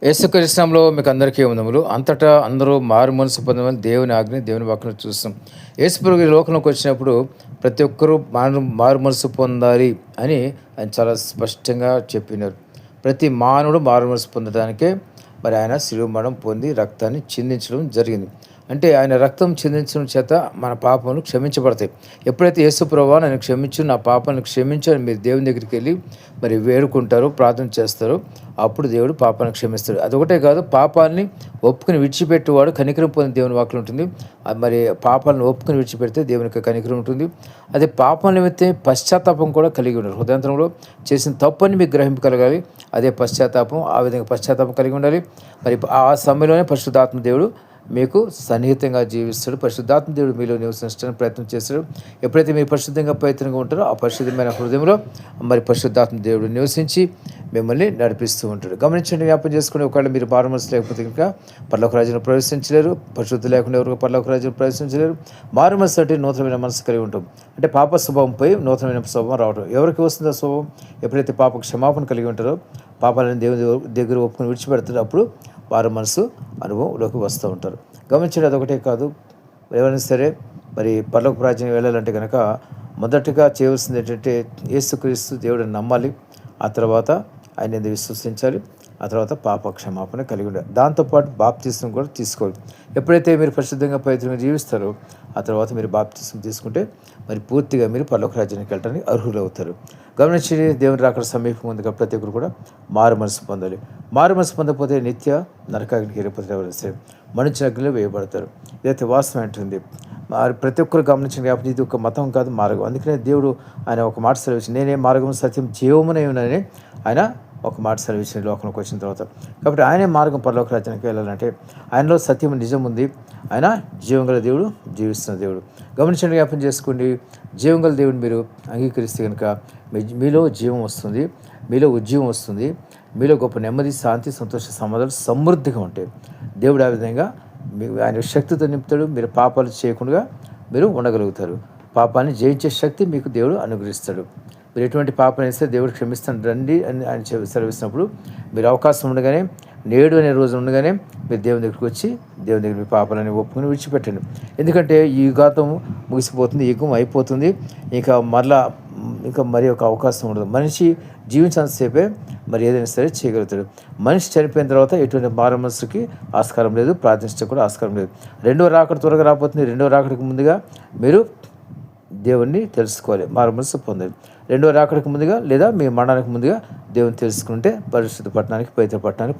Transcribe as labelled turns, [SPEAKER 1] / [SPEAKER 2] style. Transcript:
[SPEAKER 1] యేసుక్రీస్తునామంలో మీకు అందరికీ వందనములు. అంతటా అందరూ మారు మనసు పొందమని దేవుని ఆజ్ఞ, దేవుని వాక్కును చూస్తాం. యేసుప్రభు ఈ లోకంలోకి వచ్చినప్పుడు ప్రతి ఒక్కరూ మారు మనసు పొందాలి అని ఆయన చాలా స్పష్టంగా చెప్పినారు. ప్రతి మానవుడు మారు మనసు పొందడానికే మరి ఆయన శిలువ మరణం పొంది రక్తాన్ని చిందించడం జరిగింది. అంటే ఆయన రక్తం చిందించడం చేత మన పాపములు క్షమించబడతాయి. ఎప్పుడైతే యేసు ప్రభువా నన్ను క్షమించు, నా పాపాలను క్షమించు అని మీరు దేవుని దగ్గరికి వెళ్ళి మరి వేడుకుంటారో, ప్రార్థన చేస్తారో, అప్పుడు దేవుడు పాపాన్ని క్షమిస్తాడు. అదొకటే కాదు, పాపాన్ని ఒప్పుకుని విడిచిపెట్టేవాడు కనికరం పొందిన దేవుని వాక్యం ఉంటుంది. మరి పాపాలను ఒప్పుకుని విడిచిపెడితే దేవునికి కనికరం ఉంటుంది. అదే పాపం నిమిత్తం పశ్చాత్తాపం కూడా కలిగి ఉండాలి. హృదయాంతరంలో చేసిన తప్పని మీకు గ్రహింపు కలగాలి. అదే పశ్చాత్తాపం. ఆ విధంగా పశ్చాత్తాపం కలిగి ఉండాలి. మరి ఆ సమయంలోనే పరిశుద్ధాత్మ దేవుడు మీకు సన్నిహితంగా జీవిస్తాడు. పరిశుద్ధాత్మ దేవుడు మీలో నివసించడానికి ప్రయత్నం చేస్తాడు. ఎప్పుడైతే మీరు పరిశుద్ధంగా ప్రయత్నంగా ఉంటారో ఆ పరిశుద్ధమైన హృదయంలో మరి పరిశుద్ధాత్మ దేవుడు నివసించి మిమ్మల్ని నడిపిస్తూ ఉంటాడు. గమనించండి, జ్ఞాపకం చేసుకుని ఒకవేళ మీరు మారు మనసు లేకపోతే కనుక పరలోక రాజ్యంలో ప్రవేశించలేరు. పరిశుద్ధి లేకుండా ఎవరు పరలోక రాజ్యంలో ప్రవేశించలేరు. మారు మనసు అంటే నూతనమైన మనసు కలిగి ఉంటాం. అంటే పాప స్వభావంపై నూతనమైన స్వభావం రావడం. ఎవరికి వస్తుందో స్వభావం? ఎప్పుడైతే పాప క్షమాపణ కలిగి ఉంటారో, పాపాలను దేవుని దగ్గర ఒప్పుకొని విడిచిపెడతారో అప్పుడు వారు మనసు అనుభవంలోకి వస్తూ ఉంటారు. గమనించండి, అదొకటే కాదు, ఎవరైనా సరే మరి పరలోక రాజ్యం వెళ్ళాలంటే కనుక మొదటగా చేయవలసింది ఏంటంటే యేసుక్రీస్తు దేవుడిని నమ్మాలి. ఆ తర్వాత ఆయన ఎందుకు విశ్వసించాలి. ఆ తర్వాత పాప క్షమాపణ కలిగి ఉండాలి. దాంతోపాటు బాప్తిస్మం కూడా తీసుకోవాలి. ఎప్పుడైతే మీరు పరిశుద్ధంగా పవిత్రంగా జీవిస్తారో ఆ తర్వాత మీరు బాప్తిస్మం తీసుకుంటే మరి పూర్తిగా మీరు పరలోక రాజ్యానికి వెళ్ళడానికి అర్హులు అవుతారు. గమనించి దేవుని రాకడ సమీపం ఉంది. ప్రతి ఒక్కరు కూడా మారు మనసు పొందాలి. మారు మనసు పొందకపోతే నిత్య నరకానికి వెళ్ళిపోతే మనుషుల అగ్నిలో వేయబడతారు. ఇదైతే వాస్తవం ఉంటుంది. మరి ప్రతి ఒక్కరు గమనించిన కాబట్టి ఇది ఒక మతం కాదు, మార్గం. అందుకనే దేవుడు ఆయన ఒక మాట సెలవించి, నేనే మార్గం సత్యం జీవమునే ఉన్నానని ఆయన ఒక మాట సెలవించిన లోకంలోకి వచ్చిన తర్వాత. కాబట్టి ఆయనే మార్గం పరలోక రాజ్యానికి వెళ్ళాలంటే ఆయనలో సత్యం నిజం ఉంది. ఆయన జీవంగల దేవుడు, జీవిస్తున్న దేవుడు. గమనించండి, జ్ఞాపకం చేసుకోండి, జీవంగల దేవుడిని మీరు అంగీకరిస్తే కనుక మీలో జీవం వస్తుంది, మీలో ఉద్యమం వస్తుంది, మీలో గొప్ప నెమ్మది, శాంతి, సంతోష, సమాధానం సమృద్ధిగా ఉంటాయి. దేవుడు ఆ విధంగా ఆయన శక్తితో నింపుతాడు. మీరు పాపాలు చేయకుండా మీరు ఉండగలుగుతారు. పాపాన్ని జయించే శక్తి మీకు దేవుడు అనుగ్రహిస్తాడు. మీరు ఎటువంటి పాపం వేస్తే దేవుడు క్షమిస్తాను రండి అని ఆయన సెలవిస్తున్నప్పుడు మీరు అవకాశం ఉండగానే, నేడు అనే రోజు ఉండగానే మీరు దేవుని దగ్గరికి వచ్చి దేవుని దగ్గర మీ పాపాలని ఒప్పుకొని విడిచిపెట్టండి. ఎందుకంటే ఈ యుగాతం ముగిసిపోతుంది, యుగం అయిపోతుంది. ఇంకా మరి ఒక అవకాశం ఉండదు. మనిషి జీవించినంతసేపే మరి ఏదైనా సరే చేయగలుగుతాడు. మనిషి చనిపోయిన తర్వాత ఎటువంటి మారు మనసుకి ఆస్కారం లేదు, ప్రార్థించడం కూడా ఆస్కారం లేదు. రెండో రాకడ త్వరగా రాబోతుంది. రెండో రాకడికి ముందుగా మీరు దేవుణ్ణి తెలుసుకోవాలి, మారు మనసు పొందాలి. రెండో రాకడికి ముందుగా లేదా మీ మరణానికి ముందుగా దేవుని తెలుసుకుంటే పరిశుద్ధ పట్టణానికి, పవిత్ర పట్టణానికి